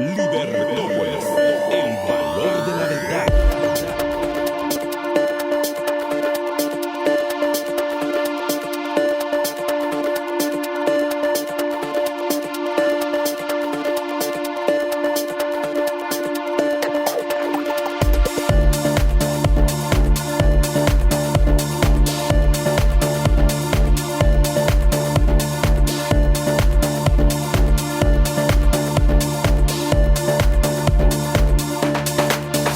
Libertópolis, el valor de la verdad.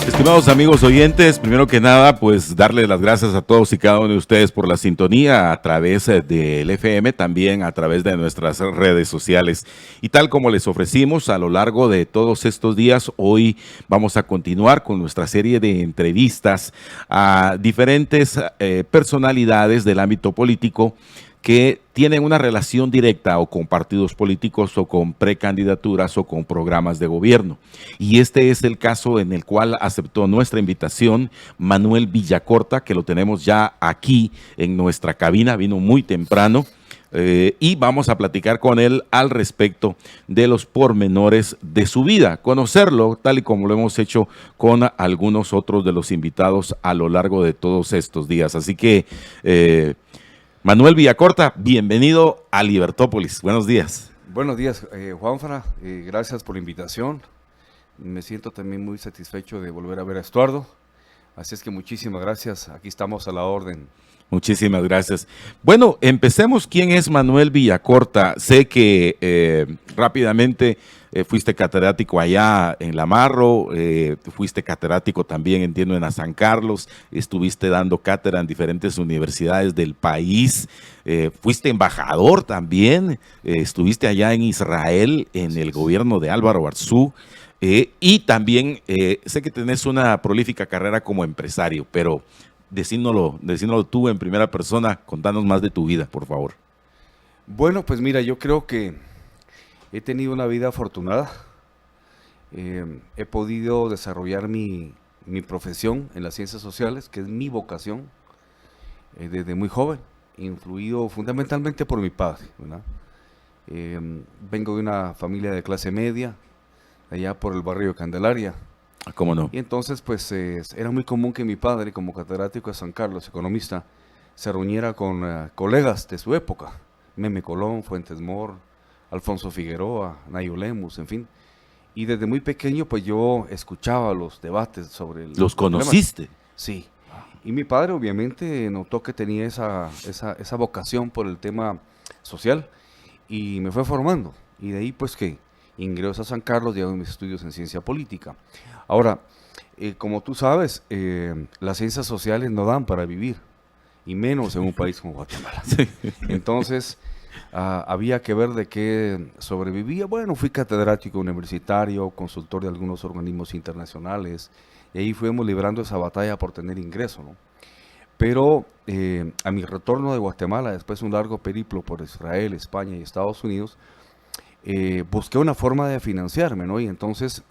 Estimados amigos oyentes, primero que nada, pues darles las gracias a todos y cada uno de ustedes por la sintonía a través del FM, también a través de nuestras redes sociales. Y tal como les ofrecimos a lo largo de todos estos días, hoy vamos a continuar con nuestra serie de entrevistas a diferentes personalidades del ámbito político que tienen una relación directa o con partidos políticos o con precandidaturas o con programas de gobierno. Y este es el caso en el cual aceptó nuestra invitación Manuel Villacorta, que lo tenemos ya aquí en nuestra cabina, vino muy temprano. Y vamos a platicar con él al respecto de los pormenores de su vida, conocerlo tal y como lo hemos hecho con algunos otros de los invitados a lo largo de todos estos días. Así que Manuel Villacorta, bienvenido a Libertópolis. Buenos días. Buenos días, Juanfra. Gracias por la invitación. Me siento también muy satisfecho de volver a ver a Estuardo. Así es que muchísimas gracias. Aquí estamos a la orden. Muchísimas gracias. Bueno, empecemos. ¿Quién es Manuel Villacorta? Sé que rápidamente fuiste catedrático allá en La Marro, fuiste catedrático también, entiendo, en San Carlos, estuviste dando cátedra en diferentes universidades del país, fuiste embajador también, estuviste allá en Israel, en el gobierno de Álvaro Arzú, y también sé que tenés una prolífica carrera como empresario, pero decíndolo tú en primera persona, contanos más de tu vida, por favor. Bueno, pues mira, yo creo que he tenido una vida afortunada. He podido desarrollar mi profesión en las ciencias sociales, que es mi vocación, desde muy joven, influido fundamentalmente por mi padre, ¿verdad? Vengo de una familia de clase media, allá por el barrio de Candelaria. ¿Cómo no? Y entonces, pues, era muy común que mi padre, como catedrático de San Carlos, economista, se reuniera con colegas de su época, Meme Colón, Fuentes Mor, Alfonso Figueroa, Nayo Lemus, en fin. Y desde muy pequeño, pues, yo escuchaba los debates sobre ¿Los conociste? Problemas. Sí. Y mi padre, obviamente, notó que tenía esa vocación por el tema social y me fue formando. Y de ahí, pues, que ingreso a San Carlos y hago mis estudios en ciencia política. Ahora, como tú sabes, las ciencias sociales no dan para vivir, y menos en un país como Guatemala. Sí. Entonces, había que ver de qué sobrevivía. Bueno, fui catedrático universitario, consultor de algunos organismos internacionales, y ahí fuimos librando esa batalla por tener ingreso, ¿no? Pero a mi retorno de Guatemala, después de un largo periplo por Israel, España y Estados Unidos, busqué una forma de financiarme, ¿no? Y entonces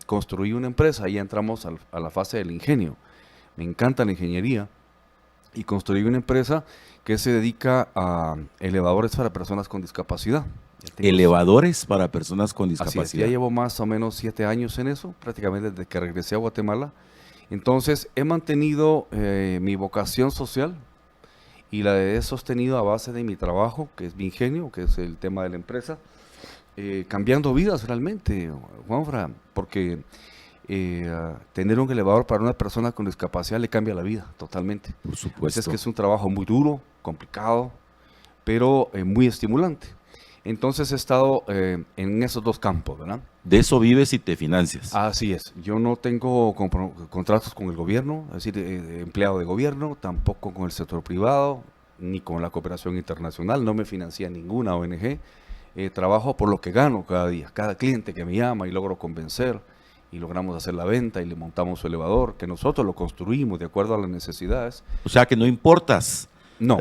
construí una empresa, ahí entramos a la fase del ingenio. Me encanta la ingeniería y construí una empresa que se dedica a elevadores para personas con discapacidad. Elevadores para personas con Así discapacidad. es, ya llevo más o menos 7 años en eso, prácticamente desde que regresé a Guatemala. Entonces he mantenido mi vocación social y la he sostenido a base de mi trabajo, que es mi ingenio, que es el tema de la empresa. Cambiando vidas realmente, Juanfra, porque tener un elevador para una persona con discapacidad le cambia la vida totalmente. Por Pues supuesto. es que es un trabajo muy duro, complicado, pero muy estimulante. Entonces he estado en esos dos campos, ¿verdad? De eso vives y te financias. Así es, yo no tengo contratos con el gobierno, es decir, empleado de gobierno, tampoco con el sector privado, ni con la cooperación internacional, no me financia ninguna ONG. Trabajo por lo que gano cada día, cada cliente que me llama y logro convencer y logramos hacer la venta y le montamos su elevador, que nosotros lo construimos de acuerdo a las necesidades. O sea que no importas. No.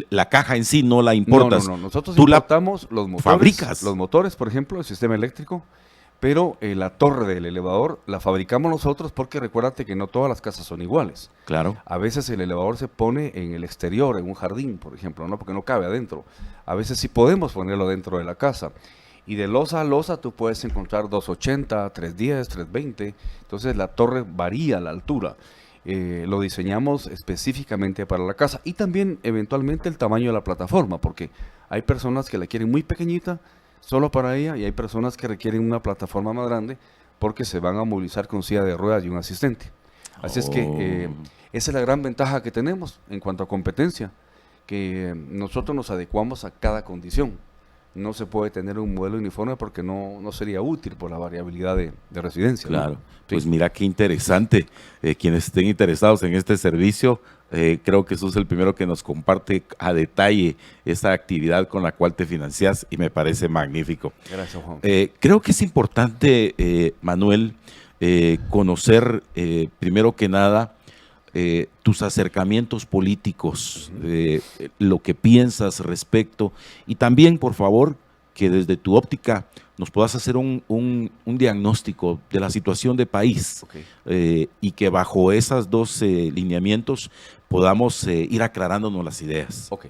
La caja en sí no la importas. No. Nosotros Tú importamos los motores. fabricas. Los motores, por ejemplo, el sistema eléctrico, pero la torre del elevador la fabricamos nosotros porque recuérdate que no todas las casas son iguales. Claro. A veces el elevador se pone en el exterior, en un jardín, por ejemplo, ¿no? Porque no cabe adentro. A veces sí podemos ponerlo dentro de la casa. Y de losa a losa tú puedes encontrar 280, 310, 320. Entonces la torre varía la altura. Lo diseñamos específicamente para la casa. Y también eventualmente el tamaño de la plataforma, porque hay personas que la quieren muy pequeñita, solo para ella, y hay personas que requieren una plataforma más grande porque se van a movilizar con silla de ruedas y un asistente. Así es que esa es la gran ventaja que tenemos en cuanto a competencia, que nosotros nos adecuamos a cada condición. No se puede tener un modelo uniforme porque no sería útil por la variabilidad de residencia, ¿no? Claro, Sí. pues mira qué interesante. Quienes estén interesados en este servicio, creo que sos el primero que nos comparte a detalle esa actividad con la cual te financias y me parece magnífico. Gracias, Juan. Creo que es importante, Manuel, conocer primero que nada tus acercamientos políticos, lo que piensas respecto y también, por favor, que desde tu óptica nos puedas hacer un diagnóstico de la situación de país, y que bajo esos dos lineamientos podamos ir aclarándonos las ideas. Ok.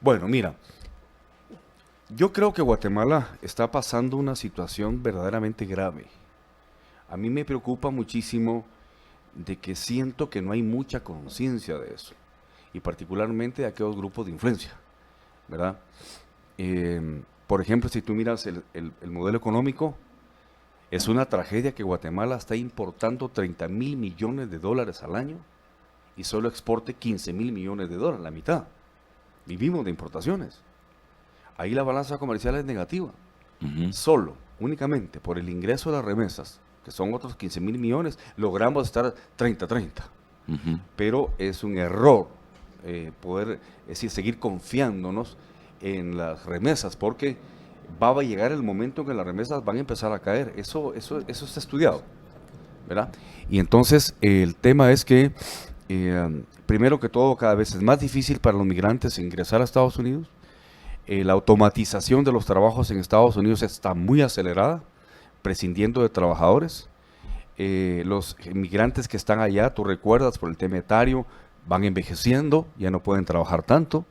Bueno, mira, yo creo que Guatemala está pasando una situación verdaderamente grave. A mí me preocupa muchísimo de que siento que no hay mucha conciencia de eso, y particularmente de aquellos grupos de influencia, ¿verdad? Por ejemplo, si tú miras el modelo económico, es una tragedia que Guatemala está importando 30,000 millones de dólares al año y solo exporte 15,000 millones de dólares, la mitad. Vivimos de importaciones. Ahí la balanza comercial es negativa. Solo, únicamente por el ingreso de las remesas, que son otros 15,000 millones, logramos estar 30-30. Pero es un error poder, es decir, seguir confiándonos en las remesas, porque va a llegar el momento en que las remesas van a empezar a caer. Eso está estudiado, ¿verdad? Y entonces el tema es que, primero que todo, cada vez es más difícil para los migrantes ingresar a Estados Unidos. La automatización de los trabajos en Estados Unidos está muy acelerada, prescindiendo de trabajadores. Los inmigrantes que están allá, tú recuerdas, por el tema etario, van envejeciendo, ya no pueden trabajar tanto.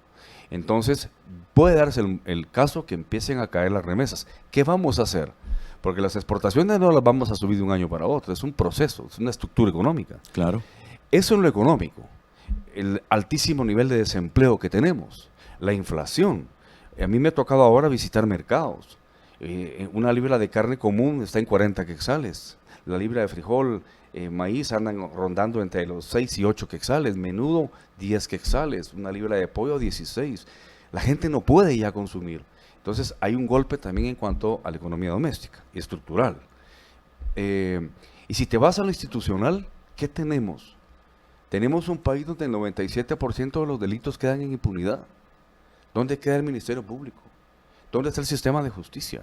Entonces, puede darse el caso que empiecen a caer las remesas. ¿Qué vamos a hacer? Porque las exportaciones no las vamos a subir de un año para otro, es un proceso, es una estructura económica. Claro. Eso en lo económico, el altísimo nivel de desempleo que tenemos, la inflación. A mí me ha tocado ahora visitar mercados. Una libra de carne común está en 40 quetzales. La libra de frijol, maíz andan rondando entre los 6 y 8 quetzales. Menudo, 10 quetzales. Una libra de pollo, 16. La gente no puede ya consumir. Entonces hay un golpe también en cuanto a la economía doméstica y estructural. Y si te vas a lo institucional, ¿qué tenemos? Tenemos un país donde el 97% de los delitos quedan en impunidad. ¿Dónde queda el Ministerio Público? ¿Dónde está el sistema de justicia?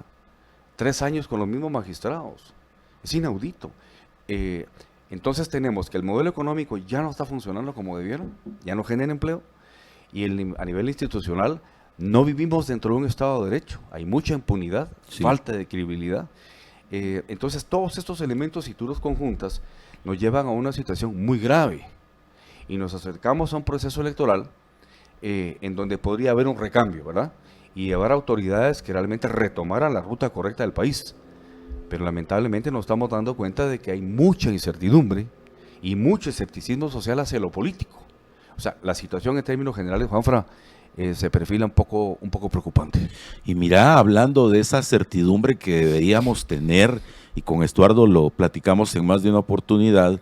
3 años con los mismos magistrados. Es inaudito. Entonces tenemos que el modelo económico ya no está funcionando como debieron, ya no genera empleo, y a nivel institucional no vivimos dentro de un Estado de Derecho. Hay mucha impunidad, falta de credibilidad. Entonces todos estos elementos, si tú los conjuntas, nos llevan a una situación muy grave. Y nos acercamos a un proceso electoral en donde podría haber un recambio, ¿verdad? Y llevar autoridades que realmente retomaran la ruta correcta del país. Pero lamentablemente nos estamos dando cuenta de que hay mucha incertidumbre y mucho escepticismo social hacia lo político. O sea, la situación en términos generales, Juanfra, se perfila un poco preocupante. Y mira, hablando de esa certidumbre que deberíamos tener, y con Estuardo lo platicamos en más de una oportunidad,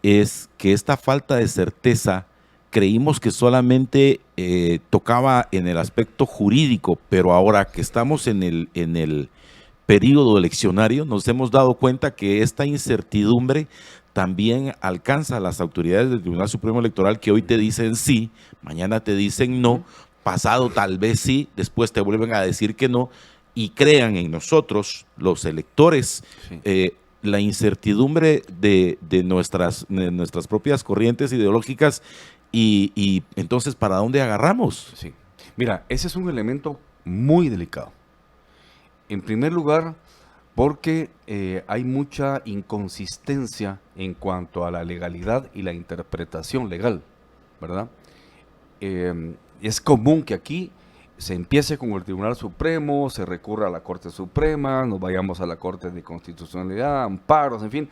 es que esta falta de certeza creímos que solamente tocaba en el aspecto jurídico, pero ahora que estamos en el periodo eleccionario, nos hemos dado cuenta que esta incertidumbre también alcanza a las autoridades del Tribunal Supremo Electoral, que hoy te dicen sí, mañana te dicen no, pasado tal vez sí, después te vuelven a decir que no, y crean en nosotros, los electores, la incertidumbre de nuestras propias corrientes ideológicas. Y entonces, ¿para dónde agarramos? Sí. Mira, ese es un elemento muy delicado. En primer lugar, porque hay mucha inconsistencia en cuanto a la legalidad y la interpretación legal, ¿verdad? Es común que aquí se empiece con el Tribunal Supremo, se recurra a la Corte Suprema, nos vayamos a la Corte de Constitucionalidad, amparos, en fin.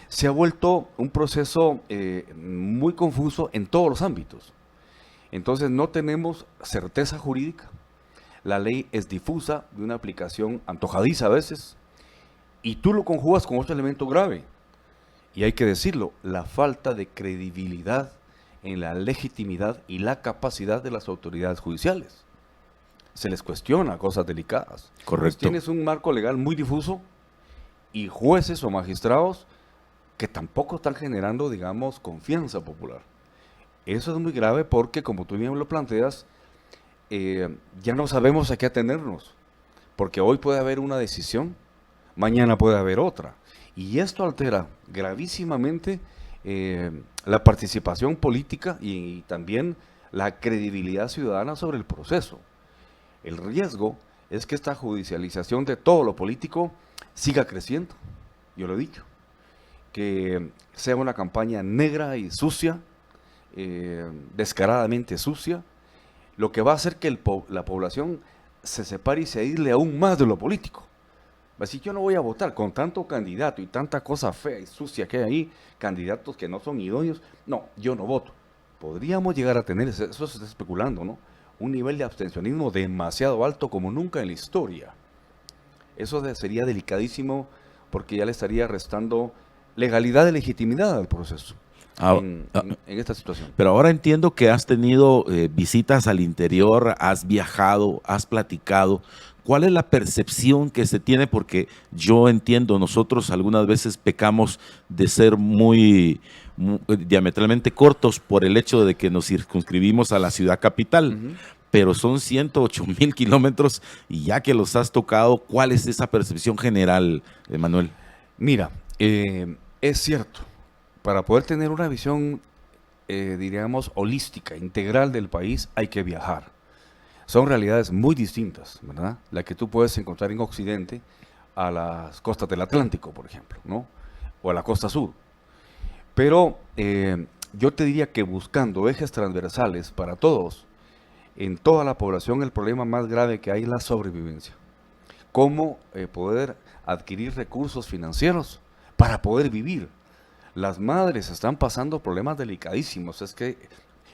Se ha vuelto un proceso muy confuso en todos los ámbitos. Entonces no tenemos certeza jurídica, la ley es difusa, de una aplicación antojadiza a veces, y tú lo conjugas con otro elemento grave, y hay que decirlo, la falta de credibilidad en la legitimidad y la capacidad de las autoridades judiciales. Se les cuestiona cosas delicadas. Correcto. Tienes un marco legal muy difuso y jueces o magistrados que tampoco están generando, digamos, confianza popular. Eso es muy grave porque, como tú bien lo planteas, ya no sabemos a qué atenernos, porque hoy puede haber una decisión, mañana puede haber otra, y esto altera gravísimamente la participación política y también la credibilidad ciudadana sobre el proceso. El riesgo es que esta judicialización de todo lo político siga creciendo, yo lo he dicho, que sea una campaña negra y sucia, descaradamente sucia, lo que va a hacer que la población se separe y se aísle aún más de lo político. Así yo no voy a votar con tanto candidato y tanta cosa fea y sucia que hay ahí, candidatos que no son idóneos, no, yo no voto. Podríamos llegar a tener, eso se está especulando, ¿no?, un nivel de abstencionismo demasiado alto como nunca en la historia. Eso sería delicadísimo porque ya le estaría restando legalidad y legitimidad al proceso en esta situación. Pero ahora entiendo que has tenido visitas al interior, has viajado, has platicado. ¿Cuál es la percepción que se tiene? Porque yo entiendo, nosotros algunas veces pecamos de ser muy diametralmente cortos por el hecho de que nos circunscribimos a la ciudad capital, pero son 108,000 kilómetros y ya que los has tocado, ¿cuál es esa percepción general, Manuel? Mira, es cierto, para poder tener una visión, diríamos, holística, integral del país, hay que viajar. Son realidades muy distintas, ¿verdad? La que tú puedes encontrar en Occidente a las costas del Atlántico, por ejemplo, ¿no?, o a la costa sur. Pero yo te diría que buscando ejes transversales para todos, en toda la población el problema más grave que hay es la sobrevivencia. Cómo poder adquirir recursos financieros para poder vivir. Las madres están pasando problemas delicadísimos, es que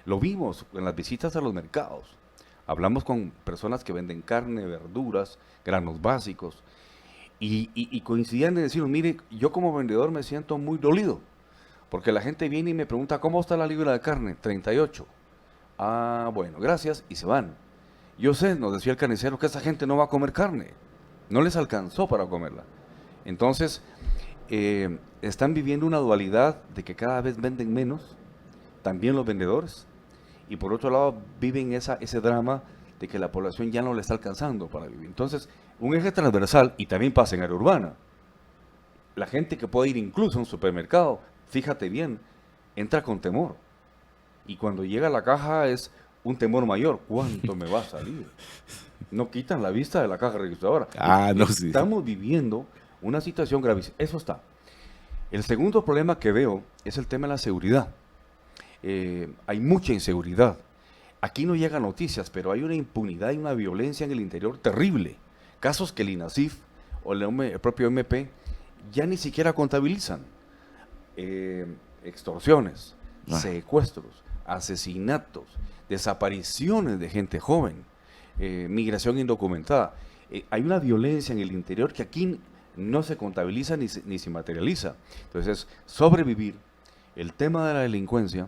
lo vimos en las visitas a los mercados. Hablamos con personas que venden carne, verduras, granos básicos, y coincidían en decir, mire, yo como vendedor me siento muy dolido, porque la gente viene y me pregunta, ¿cómo está la libra de carne? 38. Ah, bueno, gracias, y se van. Yo sé, nos decía el carnicero, que esa gente no va a comer carne, no les alcanzó para comerla. Entonces, están viviendo una dualidad de que cada vez venden menos, también los vendedores, y por otro lado viven ese drama de que la población ya no le está alcanzando para vivir. Entonces, un eje transversal, y también pasa en área urbana. La gente que puede ir incluso a un supermercado, fíjate bien, entra con temor. Y cuando llega a la caja es un temor mayor. ¿Cuánto me va a salir? No quitan la vista de la caja registradora. No, sí. Estamos viviendo una situación gravísima. Eso está. El segundo problema que veo es el tema de la seguridad. Hay mucha inseguridad. Aquí no llegan noticias, pero hay una impunidad y una violencia en el interior terrible. Casos que el INASIF o el propio MP ya ni siquiera contabilizan. Extorsiones, secuestros, asesinatos, desapariciones de gente joven, migración indocumentada. Hay una violencia en el interior que aquí no se contabiliza ni se materializa. Entonces, sobrevivir, el tema de la delincuencia.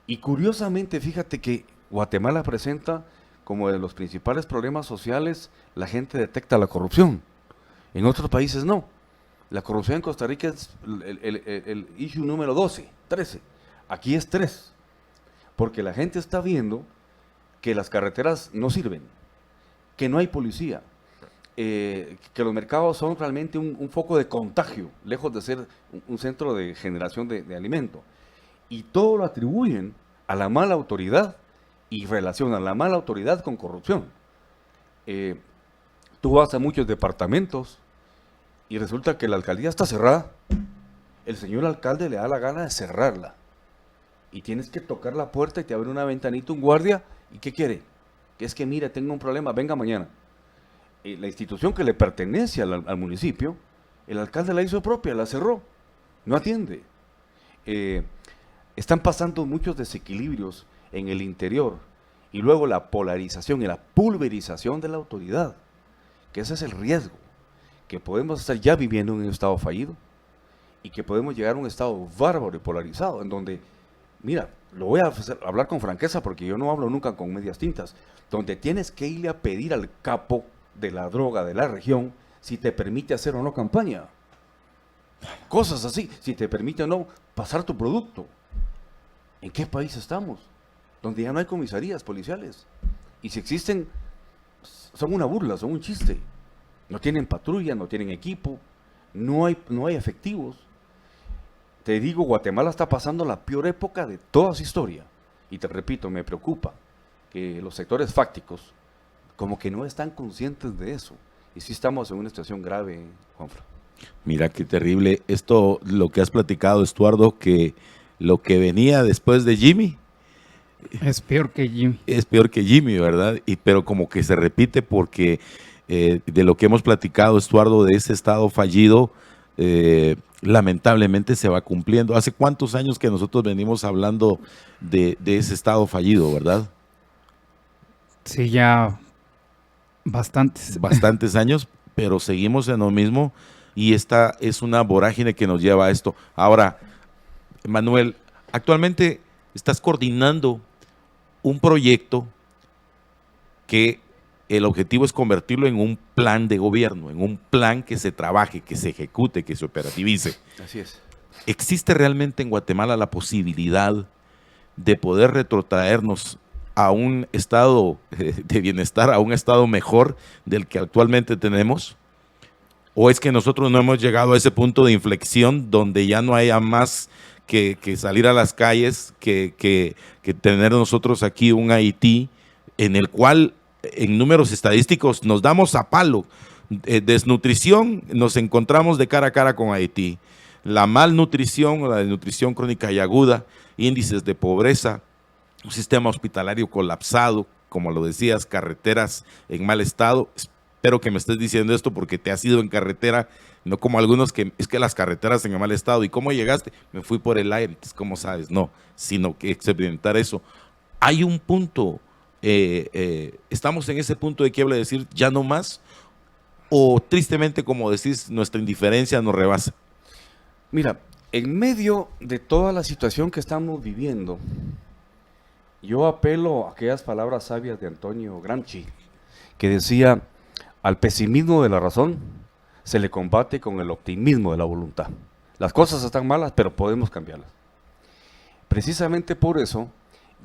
Y curiosamente, fíjate que Guatemala presenta como de los principales problemas sociales, la gente detecta la corrupción. En otros países no. La corrupción en Costa Rica es el issue número 12, 13. Aquí es 3. Porque la gente está viendo que las carreteras no sirven, que no hay policía, que los mercados son realmente un foco de contagio, lejos de ser un centro de generación de alimento. Y todo lo atribuyen a la mala autoridad y relacionan la mala autoridad con corrupción. Tú vas a muchos departamentos y resulta que la alcaldía está cerrada. El señor alcalde le da la gana de cerrarla. Y tienes que tocar la puerta y te abre una ventanita un guardia. ¿Y qué quiere? que es que mire, tengo un problema, venga mañana. La institución que le pertenece al municipio, el alcalde la hizo propia, la cerró, no atiende. Están pasando muchos desequilibrios en el interior y luego la polarización y la pulverización de la autoridad, que ese es el riesgo, que podemos estar ya viviendo en un estado fallido y que podemos llegar a un estado bárbaro y polarizado, en donde, mira, lo voy a hablar con franqueza porque yo no hablo nunca con medias tintas, donde tienes que irle a pedir al capo de la droga de la región si te permite hacer o no campaña. Cosas así, si te permite o no pasar tu producto. ¿En qué país estamos? Donde ya no hay comisarías policiales. Y si existen, son una burla, son un chiste. No tienen patrulla, no tienen equipo, no hay efectivos. Te digo, Guatemala está pasando la peor época de toda su historia. Y te repito, me preocupa que los sectores fácticos como que no están conscientes de eso. Y sí estamos en una situación grave, Juanfra. Mira qué terrible. Esto, lo que has platicado, Estuardo, que lo que venía después de Jimmy es peor que Jimmy. Es peor que Jimmy, ¿verdad? Pero como que se repite porque de lo que hemos platicado, Estuardo, de ese estado fallido, lamentablemente se va cumpliendo. ¿Hace cuántos años que nosotros venimos hablando de ese estado fallido, verdad? Sí, ya bastantes. Bastantes años, pero seguimos en lo mismo y esta es una vorágine que nos lleva a esto. Ahora, Manuel, actualmente estás coordinando un proyecto que el objetivo es convertirlo en un plan de gobierno, en un plan que se trabaje, que se ejecute, que se operativice. Así es. ¿Existe realmente en Guatemala la posibilidad de poder retrotraernos a un estado de bienestar, a un estado mejor del que actualmente tenemos? ¿O es que nosotros no hemos llegado a ese punto de inflexión donde ya no haya más que salir a las calles, que tener nosotros aquí un Haití en el cual en números estadísticos nos damos a palo? Desnutrición, nos encontramos de cara a cara con Haití. La malnutrición o la desnutrición crónica y aguda, índices de pobreza, un sistema hospitalario colapsado, como lo decías, carreteras en mal estado. Espero que me estés diciendo esto porque te has ido en carretera, no como algunos que es que las carreteras en mal estado. ¿Y cómo llegaste? Me fui por el aire. Entonces, ¿cómo sabes? No, sino que experimentar eso. Hay un punto, estamos en ese punto de quiebra de decir ya no más, o tristemente, como decís, nuestra indiferencia nos rebasa. Mira, en medio de toda la situación que estamos viviendo, yo apelo a aquellas palabras sabias de Antonio Gramsci, que decía: al pesimismo de la razón se le combate con el optimismo de la voluntad. Las cosas están malas, pero podemos cambiarlas. Precisamente por eso,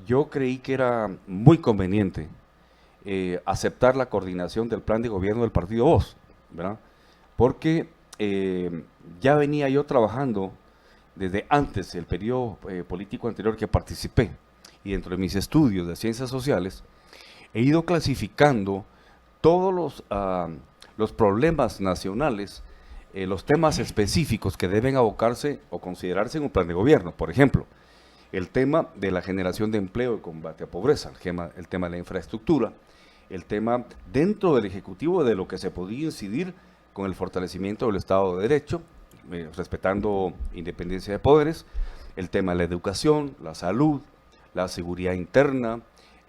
yo creí que era muy conveniente aceptar la coordinación del plan de gobierno del partido Voz, ¿verdad? Porque ya venía yo trabajando desde antes, el periodo político anterior que participé, y dentro de mis estudios de ciencias sociales, he ido clasificando todos los problemas nacionales, los temas específicos que deben abocarse o considerarse en un plan de gobierno. Por ejemplo, el tema de la generación de empleo y combate a pobreza, el tema de la infraestructura, el tema dentro del Ejecutivo de lo que se podía incidir con el fortalecimiento del Estado de Derecho, respetando independencia de poderes, el tema de la educación, la salud, la seguridad interna,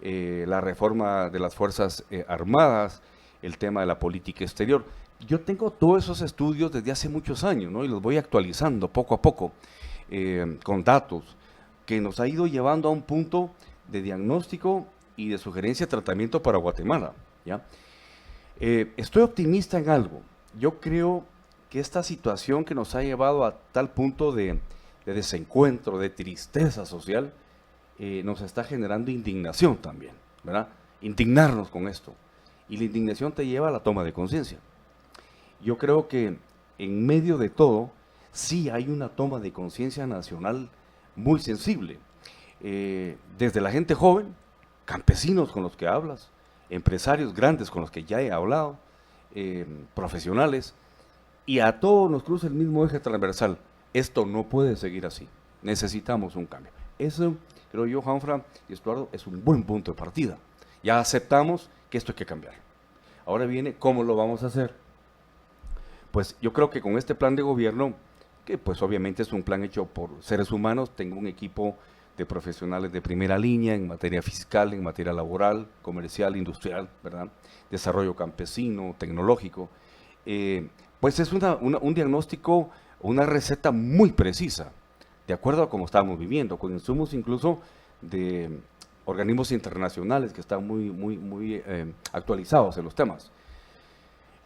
la reforma de las Fuerzas Armadas, el tema de la política exterior. Yo tengo todos esos estudios desde hace muchos años, ¿no? Y los voy actualizando poco a poco, con datos, que nos ha ido llevando a un punto de diagnóstico y de sugerencia de tratamiento para Guatemala, ¿ya? Estoy optimista en algo. Yo creo que esta situación que nos ha llevado a tal punto de desencuentro, de tristeza social, nos está generando indignación también, ¿verdad? Indignarnos con esto. Y la indignación te lleva a la toma de conciencia. Yo creo que en medio de todo, sí hay una toma de conciencia nacional muy sensible. Desde la gente joven, campesinos con los que hablas, empresarios grandes con los que ya he hablado, profesionales, y a todos nos cruza el mismo eje transversal. Esto no puede seguir así. Necesitamos un cambio. Eso, creo yo, Juanfra y Estuardo, es un buen punto de partida. Ya aceptamos que esto hay que cambiar. Ahora viene, ¿cómo lo vamos a hacer? Pues yo creo que con este plan de gobierno, que pues obviamente es un plan hecho por seres humanos, tengo un equipo de profesionales de primera línea en materia fiscal, en materia laboral, comercial, industrial, ¿verdad? Desarrollo campesino, tecnológico. Pues es un diagnóstico, una receta muy precisa, de acuerdo a cómo estamos viviendo, con insumos incluso de organismos internacionales que están muy actualizados en los temas.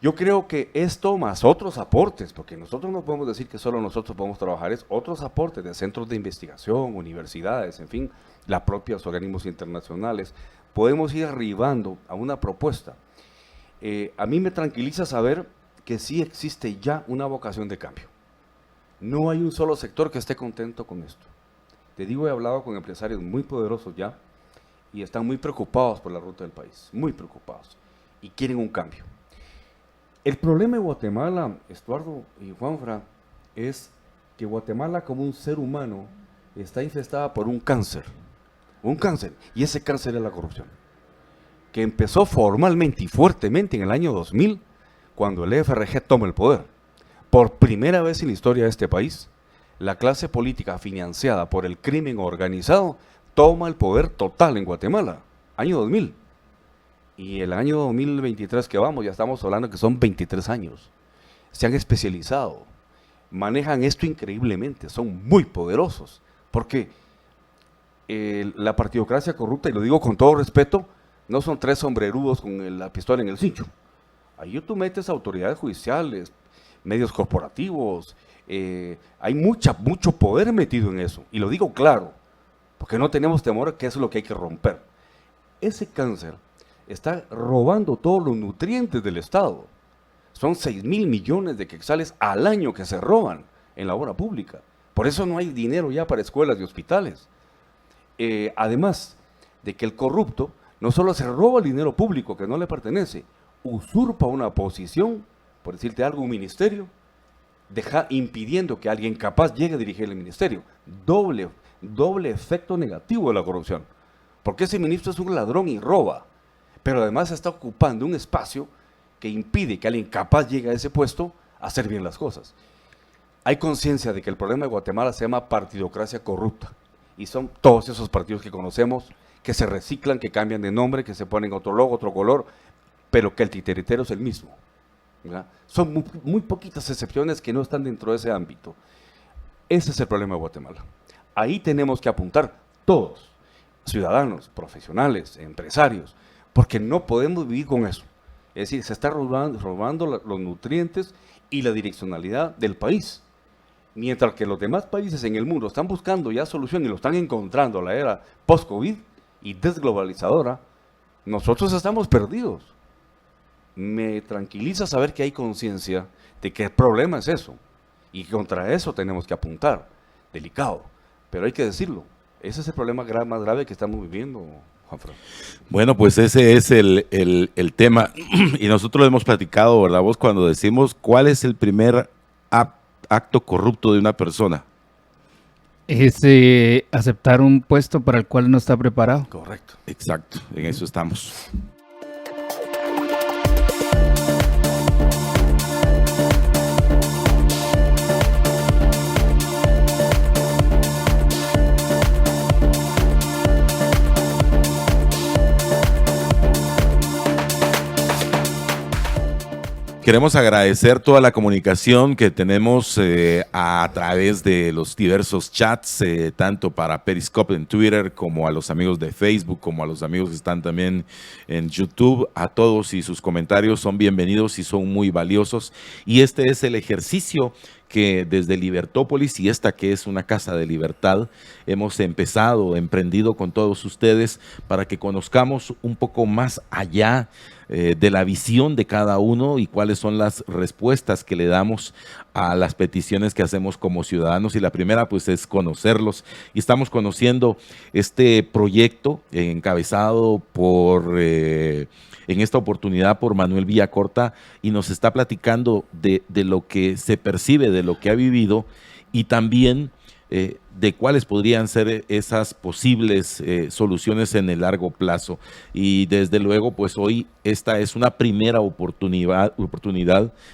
Yo creo que esto más otros aportes, porque nosotros no podemos decir que solo nosotros podemos trabajar, es otros aportes de centros de investigación, universidades, en fin, los propios organismos internacionales, podemos ir arribando a una propuesta. A mí me tranquiliza saber que sí existe ya una vocación de cambio. No hay un solo sector que esté contento con esto. Te digo, he hablado con empresarios muy poderosos ya y están muy preocupados por la ruta del país, muy preocupados, y quieren un cambio. El problema de Guatemala, Estuardo y Juanfra, es que Guatemala como un ser humano está infestada por un cáncer, y ese cáncer es la corrupción, que empezó formalmente y fuertemente en el año 2000, cuando el EFRG toma el poder. Por primera vez en la historia de este país, la clase política financiada por el crimen organizado toma el poder total en Guatemala, año 2000. Y el año 2023 que vamos, ya estamos hablando que son 23 años. Se han especializado, manejan esto increíblemente, son muy poderosos. Porque la partidocracia corrupta, y lo digo con todo respeto, no son tres sombrerudos con la pistola en el cincho. Ahí tú metes autoridades judiciales, medios corporativos, hay mucho poder metido en eso. Y lo digo claro, porque no tenemos temor a que eso es lo que hay que romper. Ese cáncer está robando todos los nutrientes del Estado. Son 6,000 millones de quetzales al año que se roban en la obra pública. Por eso no hay dinero ya para escuelas y hospitales. Además de que el corrupto no solo se roba el dinero público que no le pertenece, usurpa una posición, por decirte algo, un ministerio, impidiendo que alguien capaz llegue a dirigir el ministerio. Doble efecto negativo de la corrupción. Porque ese ministro es un ladrón y roba, pero además está ocupando un espacio que impide que alguien capaz llegue a ese puesto a hacer bien las cosas. Hay conciencia de que el problema de Guatemala se llama partidocracia corrupta, y son todos esos partidos que conocemos, que se reciclan, que cambian de nombre, que se ponen otro logo, otro color, pero que el titiritero es el mismo, ¿verdad? Son muy poquitas excepciones que no están dentro de ese ámbito. Ese es el problema de Guatemala. Ahí tenemos que apuntar todos, ciudadanos, profesionales, empresarios, porque no podemos vivir con eso. Es decir, se está robando los nutrientes y la direccionalidad del país. Mientras que los demás países en el mundo están buscando ya solución y lo están encontrando a la era post-COVID y desglobalizadora, nosotros estamos perdidos. Me tranquiliza saber que hay conciencia de que el problema es eso y que contra eso tenemos que apuntar. Delicado, pero hay que decirlo. Ese es el problema más grave que estamos viviendo, Juanfran. Bueno, pues ese es el tema y nosotros lo hemos platicado, ¿verdad? Vos cuando decimos cuál es el primer acto corrupto de una persona. Es aceptar un puesto para el cual no está preparado. Correcto. Exacto, en eso estamos. Queremos agradecer toda la comunicación que tenemos a través de los diversos chats, tanto para Periscope en Twitter, como a los amigos de Facebook, como a los amigos que están también en YouTube. A todos y sus comentarios son bienvenidos y son muy valiosos. Y este es el ejercicio que desde Libertópolis, y esta que es una casa de libertad, hemos emprendido con todos ustedes para que conozcamos un poco más allá de la visión de cada uno y cuáles son las respuestas que le damos a las peticiones que hacemos como ciudadanos. Y la primera pues es conocerlos, y estamos conociendo este proyecto encabezado por en esta oportunidad por Manuel Villacorta, y nos está platicando de lo que se percibe, de lo que ha vivido, y también de cuáles podrían ser esas posibles soluciones en el largo plazo. Y desde luego, pues hoy esta es una primera oportunidad.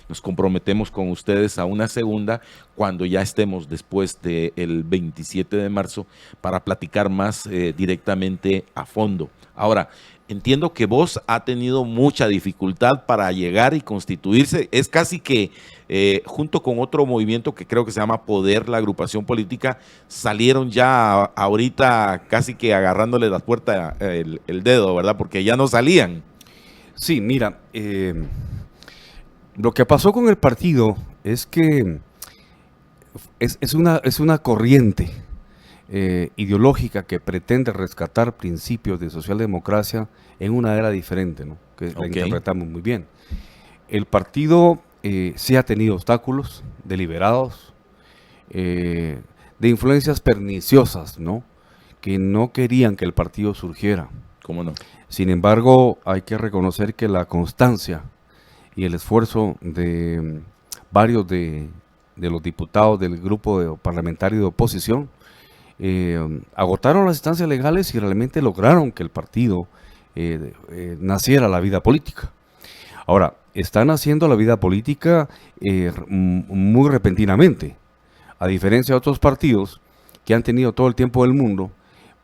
Nos comprometemos con ustedes a una segunda cuando ya estemos después del 27 de marzo para platicar más directamente a fondo. Ahora, entiendo que Voz ha tenido mucha dificultad para llegar y constituirse. Es casi que junto con otro movimiento que creo que se llama Poder, la agrupación política, salieron ya ahorita casi que agarrándole la puerta el dedo, ¿verdad? Porque ya no salían. Sí, mira, lo que pasó con el partido es que es una corriente ideológica que pretende rescatar principios de socialdemocracia en una era diferente, ¿no? Que la interpretamos muy bien. El partido sí ha tenido obstáculos deliberados, de influencias perniciosas, ¿no? Que no querían que el partido surgiera. ¿Cómo no? Sin embargo, hay que reconocer que la constancia y el esfuerzo de varios de los diputados del grupo parlamentario de oposición agotaron las instancias legales y realmente lograron que el partido naciera la vida política. Ahora, están haciendo la vida política muy repentinamente, a diferencia de otros partidos que han tenido todo el tiempo del mundo,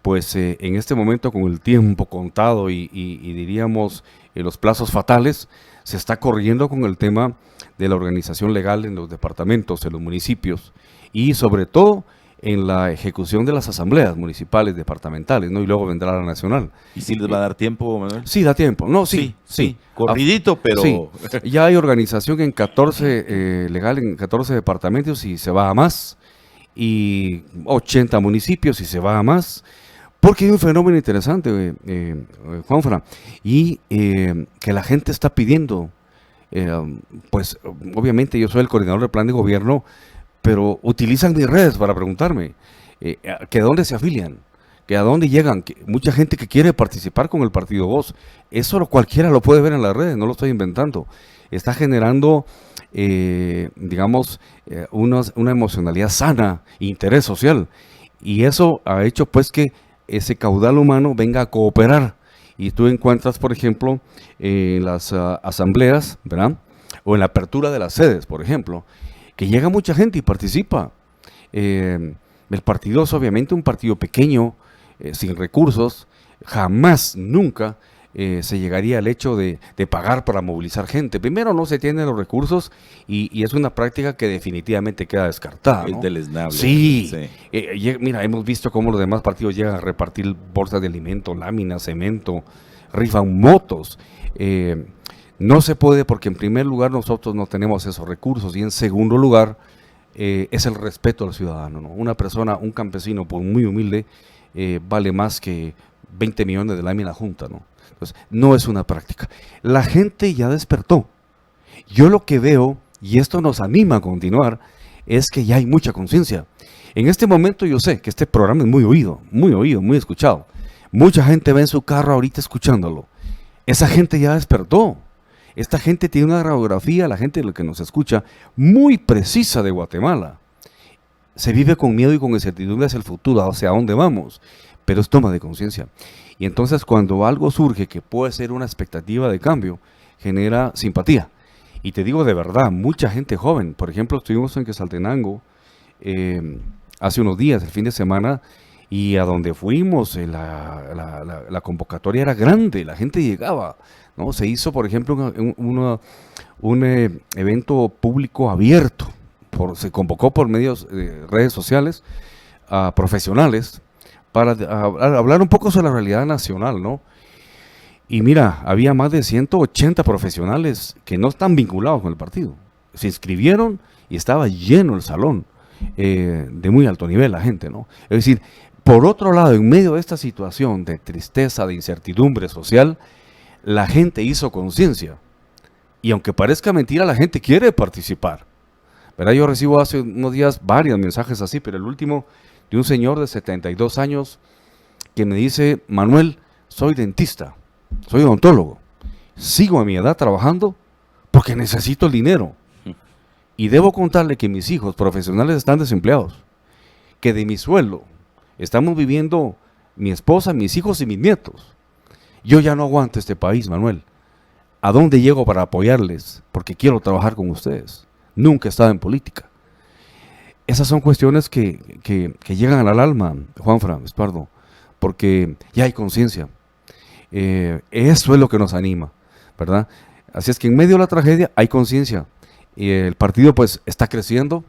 pues en este momento con el tiempo contado y diríamos los plazos fatales, se está corriendo con el tema de la organización legal en los departamentos, en los municipios y sobre todo en la ejecución de las asambleas municipales, departamentales, ¿no? Y luego vendrá la nacional. ¿Y si les va a dar tiempo, Manuel? Sí, da tiempo. No, sí. Corridito, pero... Sí. Ya hay organización en 14, legal en 14 departamentos y se va a más. Y 80 municipios y se va a más. Porque hay un fenómeno interesante, Juanfra, y que la gente está pidiendo, pues obviamente yo soy el coordinador del plan de gobierno, pero utilizan mis redes para preguntarme que a dónde se afilian, que a dónde llegan, que mucha gente que quiere participar con el partido Voz. Eso cualquiera lo puede ver en las redes, no lo estoy inventando. Está generando, digamos, una emocionalidad sana, interés social, y eso ha hecho pues que ese caudal humano venga a cooperar. Y tú encuentras, por ejemplo, en las asambleas, ¿verdad? O en la apertura de las sedes, por ejemplo, que llega mucha gente y participa. El partido es obviamente un partido pequeño, sin recursos, jamás, nunca se llegaría al hecho de pagar para movilizar gente. Primero, no se tienen los recursos y es una práctica que definitivamente queda descartada, ¿no? Es deleznable. Sí. Mira, hemos visto cómo los demás partidos llegan a repartir bolsas de alimento, láminas, cemento, rifan motos. No se puede porque en primer lugar nosotros no tenemos esos recursos y en segundo lugar es el respeto al ciudadano, ¿no? Una persona, un campesino, por muy humilde, vale más que 20 millones de láminas juntas, ¿no? Entonces, no es una práctica. La gente ya despertó. Yo lo que veo, y esto nos anima a continuar, es que ya hay mucha conciencia. En este momento yo sé que este programa es muy oído, muy escuchado. Mucha gente va en su carro ahorita escuchándolo. Esa gente ya despertó. Esta gente tiene una radiografía, la gente que nos escucha, muy precisa de Guatemala. Se vive con miedo y con incertidumbre hacia el futuro, hacia dónde vamos, pero es toma de conciencia. Y entonces cuando algo surge que puede ser una expectativa de cambio, genera simpatía. Y te digo de verdad, mucha gente joven, por ejemplo, estuvimos en Quetzaltenango hace unos días, el fin de semana, y a donde fuimos, la convocatoria era grande, la gente llegaba, ¿no? Se hizo, por ejemplo, un evento público abierto, se convocó por medios de redes sociales a profesionales para hablar un poco sobre la realidad nacional, ¿no? Y mira, había más de 180 profesionales que no están vinculados con el partido. Se inscribieron y estaba lleno el salón, de muy alto nivel la gente, ¿no? Es decir, por otro lado, en medio de esta situación de tristeza, de incertidumbre social, la gente hizo conciencia. Y aunque parezca mentira, la gente quiere participar. ¿Verdad? Yo recibo hace unos días varios mensajes así, pero el último de un señor de 72 años que me dice: Manuel, soy dentista, soy odontólogo, sigo a mi edad trabajando porque necesito el dinero. Y debo contarle que mis hijos profesionales están desempleados, que de mi sueldo estamos viviendo mi esposa, mis hijos y mis nietos. Yo ya no aguanto este país, Manuel. ¿A dónde llego para apoyarles? Porque quiero trabajar con ustedes. Nunca he estado en política. Esas son cuestiones que llegan al alma, Juanfran, Estuardo, porque ya hay conciencia. Eso es lo que nos anima, ¿verdad? Así es que en medio de la tragedia hay conciencia. El partido pues está creciendo,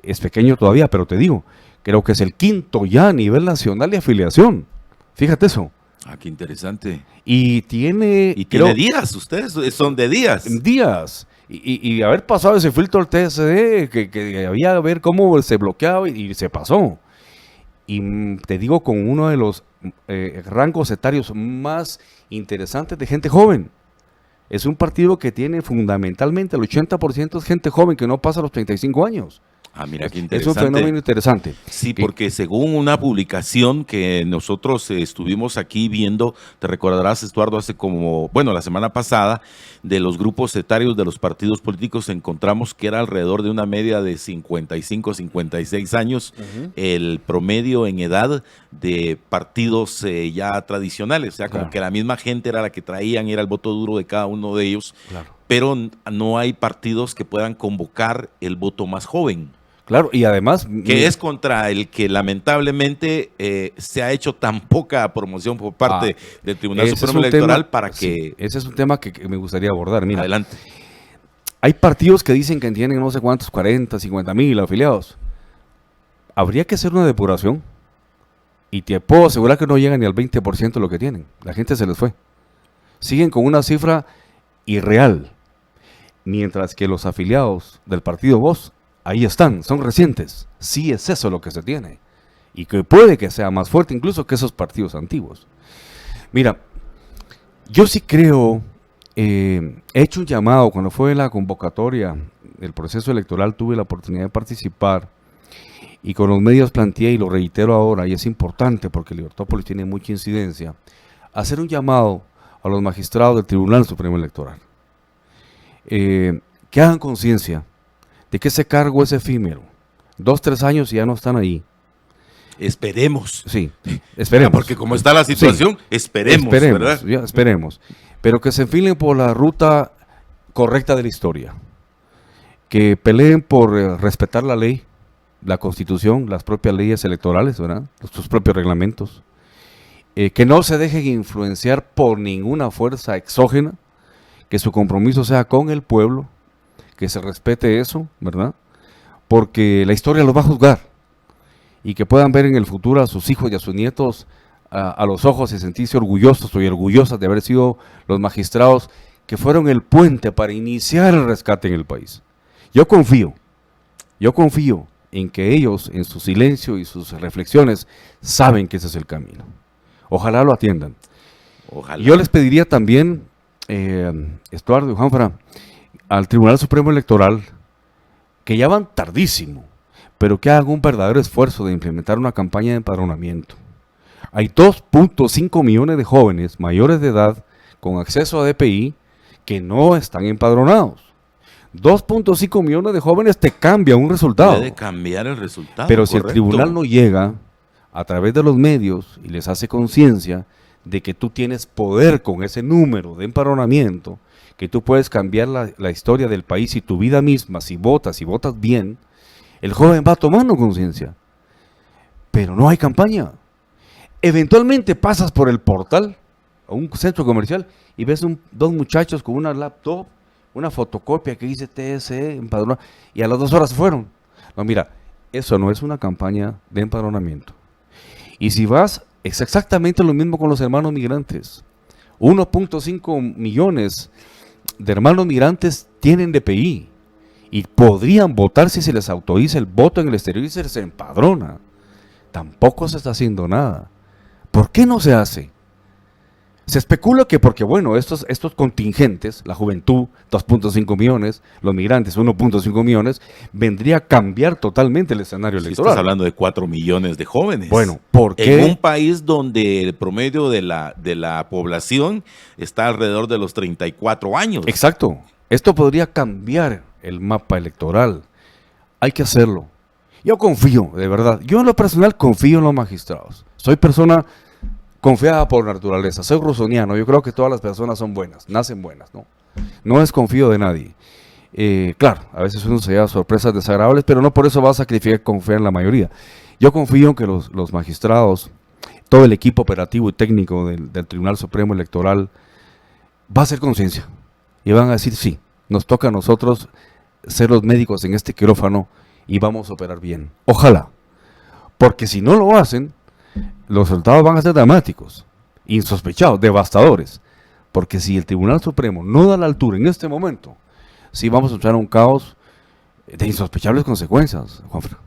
es pequeño todavía, pero te digo, creo que es el quinto ya a nivel nacional de afiliación. Fíjate eso. Ah, qué interesante. Y tiene... Y tiene días, ustedes son de días. Días. Y haber pasado ese filtro al TSD, que había que ver cómo se bloqueaba y se pasó. Y te digo, con uno de los rangos etarios más interesantes de gente joven. Es un partido que tiene fundamentalmente el 80% es gente joven que no pasa los 35 años. Ah, mira qué Es interesante. un fenómeno interesante. Sí, porque según una publicación que nosotros estuvimos aquí viendo, te recordarás, Estuardo, hace como, bueno, la semana pasada, de los grupos etarios de los partidos políticos, encontramos que era alrededor de una media de 55, 56 años, el promedio en edad de partidos ya tradicionales, o sea, como que la misma gente era la que traían, era el voto duro de cada uno de ellos, pero no hay partidos que puedan convocar el voto más joven. Claro, y además... Que es contra el que lamentablemente se ha hecho tan poca promoción por parte del Tribunal Supremo Electoral para que... Sí, ese es un tema que me gustaría abordar. Mira, adelante. Hay partidos que dicen que tienen no sé cuántos, 40, 50 mil afiliados. Habría que hacer una depuración y te puedo asegurar que no llegan ni al 20% de lo que tienen. La gente se les fue. Siguen con una cifra irreal. Mientras que los afiliados del partido Voz ahí están, son recientes. Sí es eso lo que se tiene. Y que puede que sea más fuerte incluso que esos partidos antiguos. Mira, yo sí creo, he hecho un llamado, cuando fue la convocatoria del proceso electoral, tuve la oportunidad de participar y con los medios planteé, y lo reitero ahora, y es importante porque Libertópolis tiene mucha incidencia, hacer un llamado a los magistrados del Tribunal Supremo Electoral. Que hagan conciencia de que ese cargo es efímero. 2, 3 años y ya no están ahí. Esperemos. Sí, esperemos. Porque como está la situación, esperemos, ¿verdad? Ya, esperemos. Pero que se enfilen por la ruta correcta de la historia. Que peleen por respetar la ley, la Constitución, las propias leyes electorales, ¿verdad? Sus propios reglamentos. Que no se dejen influenciar por ninguna fuerza exógena. Que su compromiso sea con el pueblo. Que se respete eso, ¿verdad? Porque la historia los va a juzgar y que puedan ver en el futuro a sus hijos y a sus nietos a los ojos y sentirse orgullosos y orgullosas de haber sido los magistrados que fueron el puente para iniciar el rescate en el país. Yo confío en que ellos, en su silencio y sus reflexiones, saben que ese es el camino. Ojalá lo atiendan. Ojalá. Yo les pediría también, Estuardo y Juanfra, al Tribunal Supremo Electoral, que ya van tardísimo, pero que hagan un verdadero esfuerzo de implementar una campaña de empadronamiento. Hay 2.5 millones de jóvenes mayores de edad con acceso a DPI que no están empadronados. 2.5 millones de jóvenes te cambia un resultado. Puede cambiar el resultado. Pero si el tribunal no llega a través de los medios y les hace conciencia de que tú tienes poder con ese número de empadronamiento, que tú puedes cambiar la historia del país y tu vida misma, si votas bien, el joven va tomando conciencia. Pero no hay campaña. Eventualmente pasas por el portal a un centro comercial y ves dos muchachos con una laptop, una fotocopia que dice TSE, empadronado, y a las 2 horas se fueron. No, mira, eso no es una campaña de empadronamiento. Y si vas, es exactamente lo mismo con los hermanos migrantes. 1.5 millones de hermanos migrantes tienen DPI y podrían votar si se les autoriza el voto en el exterior y se les empadrona. Tampoco se está haciendo nada. ¿Por qué no se hace? Se especula que porque, bueno, estos contingentes, la juventud, 2.5 millones, los migrantes, 1.5 millones, vendría a cambiar totalmente el escenario electoral. Estás hablando de 4 millones de jóvenes. Bueno, ¿por qué? En un país donde el promedio de la población está alrededor de los 34 años. Exacto. Esto podría cambiar el mapa electoral. Hay que hacerlo. Yo confío, de verdad. Yo en lo personal confío en los magistrados. Soy persona confiada por naturaleza. Soy rusoniano. Yo creo que todas las personas son buenas, nacen buenas, ¿no? No desconfío de nadie. Claro, a veces uno se lleva sorpresas desagradables, pero no por eso va a sacrificar confiar en la mayoría. Yo confío en que los magistrados, todo el equipo operativo y técnico del Tribunal Supremo Electoral va a hacer conciencia y van a decir sí, nos toca a nosotros ser los médicos en este quirófano y vamos a operar bien. Ojalá, porque si no lo hacen, los resultados van a ser dramáticos, insospechados, devastadores, porque si el Tribunal Supremo no da la altura en este momento, sí vamos a entrar a un caos de insospechables consecuencias, Juanfra.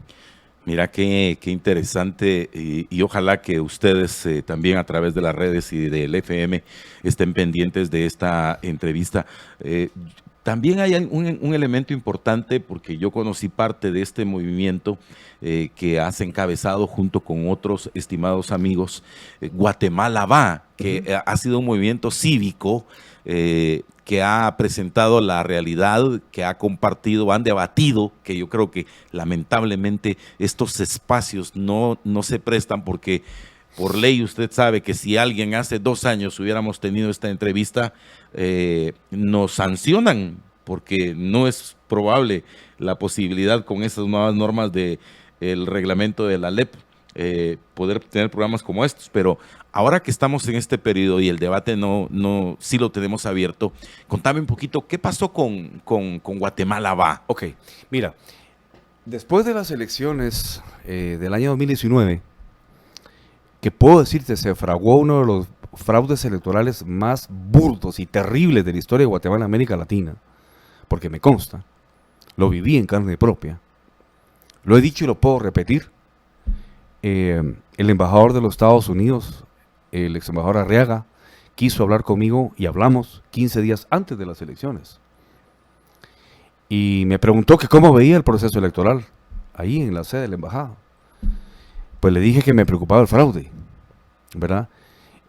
Mira qué interesante y ojalá que ustedes también a través de las redes y del FM estén pendientes de esta entrevista. También hay un elemento importante porque yo conocí parte de este movimiento que has encabezado junto con otros estimados amigos, Guatemala Va, que ha sido un movimiento cívico que ha presentado la realidad, que ha compartido, han debatido, que yo creo que lamentablemente estos espacios no se prestan porque por ley usted sabe que si alguien hace 2 años hubiéramos tenido esta entrevista, nos sancionan porque no es probable la posibilidad con esas nuevas normas del reglamento de la LEP poder tener programas como estos, pero ahora que estamos en este periodo y el debate sí lo tenemos abierto, contame un poquito, ¿qué pasó con Guatemala Va? Ok, mira, después de las elecciones del año 2019, que puedo decirte, se fraguó uno de los fraudes electorales más burdos y terribles de la historia de Guatemala y América Latina, porque me consta, lo viví en carne propia, lo he dicho y lo puedo repetir. El embajador de los Estados Unidos, el ex embajador Arriaga, quiso hablar conmigo y hablamos 15 días antes de las elecciones. Y me preguntó que cómo veía el proceso electoral ahí en la sede de la embajada. Pues le dije que me preocupaba el fraude, ¿verdad?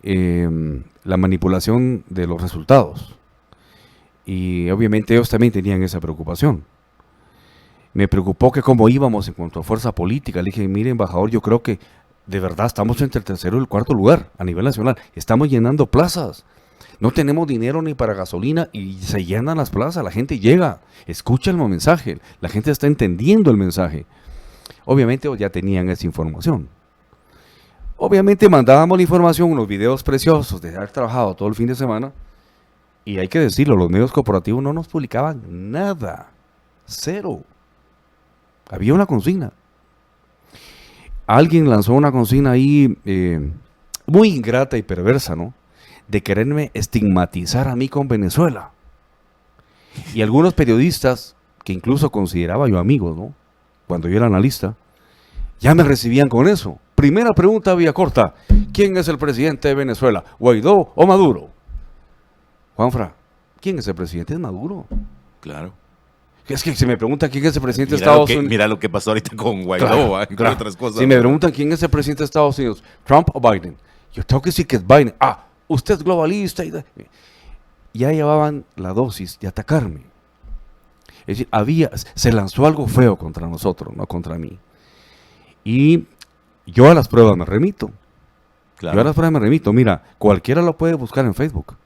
La manipulación de los resultados. Y obviamente ellos también tenían esa preocupación. Me preocupó que cómo íbamos en cuanto a fuerza política. Le dije, mire, embajador, yo creo que de verdad estamos entre el 3º y el 4º lugar a nivel nacional. Estamos llenando plazas. No tenemos dinero ni para gasolina y se llenan las plazas. La gente llega, escucha el mensaje, la gente está entendiendo el mensaje. Obviamente ya tenían esa información. Obviamente mandábamos la información, unos videos preciosos de haber trabajado todo el fin de semana. Y hay que decirlo, los medios corporativos no nos publicaban nada. Cero. Había una consigna. Alguien lanzó una consigna ahí muy ingrata y perversa, ¿no? De quererme estigmatizar a mí con Venezuela. Y algunos periodistas, que incluso consideraba yo amigos, ¿no? Cuando yo era analista, ya me recibían con eso. Primera pregunta vía corta. ¿Quién es el presidente de Venezuela? ¿Guaidó o Maduro? Juanfra, ¿quién es el presidente? Es Maduro. Claro. Es que si me preguntan quién es el presidente de Estados Unidos... Mira lo que pasó ahorita con Guaidó, claro, con claro. otras cosas. Si me preguntan quién es el presidente de Estados Unidos, Trump o Biden, yo tengo que decir que es Biden. Ah, usted es globalista. Ya llevaban la dosis de atacarme. Es decir, se lanzó algo feo contra nosotros, no contra mí. Y yo a las pruebas me remito. Claro. Yo a las pruebas me remito. Mira, cualquiera lo puede buscar en Facebook.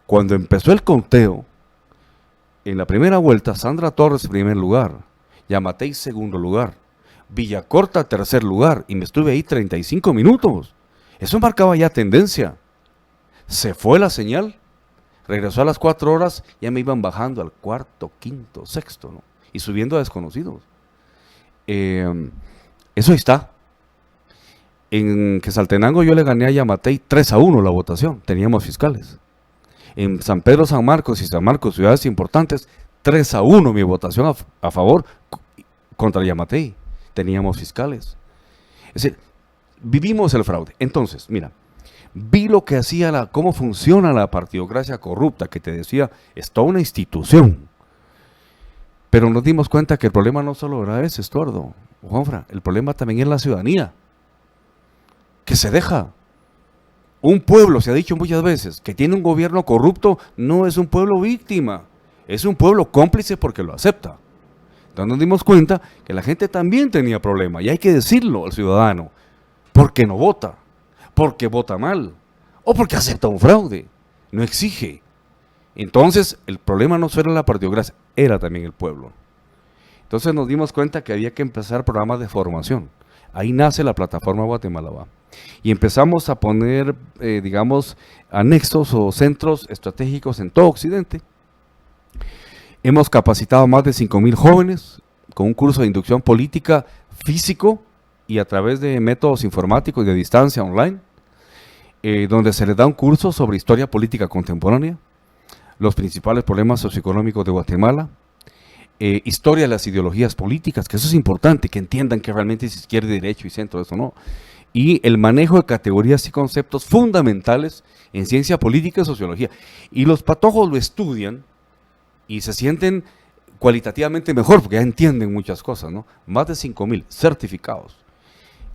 Cuando empezó el conteo, en la primera vuelta, Sandra Torres, primer lugar, Yamatei, segundo lugar, Villacorta, tercer lugar, y me estuve ahí 35 minutos. Eso marcaba ya tendencia. Se fue la señal, regresó a las 4 horas, ya me iban bajando al 4º, 5º, 6º, ¿no? Y subiendo a desconocidos. Eso está. En Quetzaltenango yo le gané a Yamatei 3-1 la votación, teníamos fiscales. En San Pedro, San Marcos y San Marcos, ciudades importantes, 3-1 mi votación a favor contra Yamatei. Teníamos fiscales. Es decir, vivimos el fraude. Entonces, mira, vi lo que hacía cómo funciona la partidocracia corrupta, que te decía, es toda una institución. Pero nos dimos cuenta que el problema no solo era ese, Estuardo, Juanfra, el problema también es la ciudadanía, que se deja. Un pueblo, se ha dicho muchas veces, que tiene un gobierno corrupto, no es un pueblo víctima, es un pueblo cómplice porque lo acepta. Entonces nos dimos cuenta que la gente también tenía problemas, y hay que decirlo al ciudadano, porque no vota, porque vota mal, o porque acepta un fraude, no exige. Entonces el problema no solo era la partidocracia, era también el pueblo. Entonces nos dimos cuenta que había que empezar programas de formación. Ahí nace la plataforma Guatemala Va. Y empezamos a poner, digamos, anexos o centros estratégicos en todo Occidente. Hemos capacitado a más de 5,000 jóvenes con un curso de inducción política físico y a través de métodos informáticos de distancia online, donde se les da un curso sobre historia política contemporánea, los principales problemas socioeconómicos de Guatemala, historia de las ideologías políticas, que eso es importante, que entiendan que realmente es izquierda, derecho y centro, eso no, y el manejo de categorías y conceptos fundamentales en ciencia política y sociología. Y los patojos lo estudian y se sienten cualitativamente mejor, porque ya entienden muchas cosas, ¿no? Más de 5,000 certificados.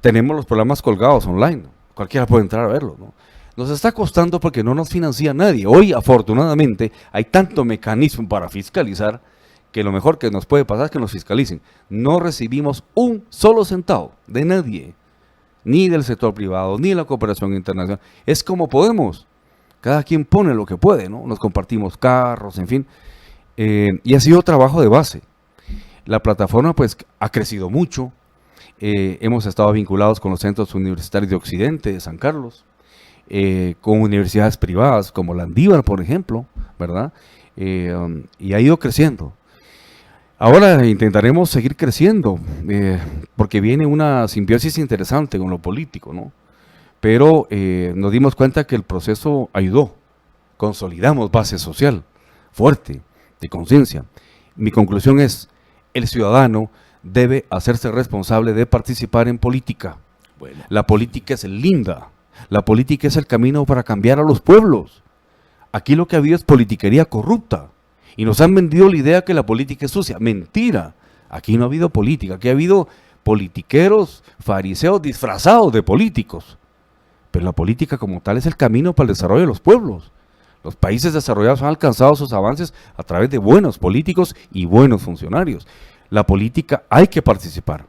Tenemos los programas colgados online, cualquiera puede entrar a verlos, ¿no? Nos está costando porque no nos financia nadie. Hoy, afortunadamente, hay tanto mecanismo para fiscalizar que lo mejor que nos puede pasar es que nos fiscalicen. No recibimos un solo centavo de nadie, ni del sector privado, ni de la cooperación internacional. Es como podemos. Cada quien pone lo que puede, ¿no? Nos compartimos carros, en fin. Y ha sido trabajo de base. La plataforma, pues, ha crecido mucho. Hemos estado vinculados con los centros universitarios de Occidente, de San Carlos, con universidades privadas como la Andívar, por ejemplo, ¿verdad? Y ha ido creciendo. Ahora intentaremos seguir creciendo, porque viene una simbiosis interesante con lo político, ¿no? Pero nos dimos cuenta que el proceso ayudó, consolidamos base social fuerte, de conciencia. Mi conclusión es, el ciudadano debe hacerse responsable de participar en política. Bueno. La política es linda, la política es el camino para cambiar a los pueblos. Aquí lo que ha habido es politiquería corrupta. Y nos han vendido la idea que la política es sucia. Mentira. Aquí no ha habido política. Aquí ha habido politiqueros, fariseos disfrazados de políticos. Pero la política como tal es el camino para el desarrollo de los pueblos. Los países desarrollados han alcanzado sus avances a través de buenos políticos y buenos funcionarios. La política hay que participar.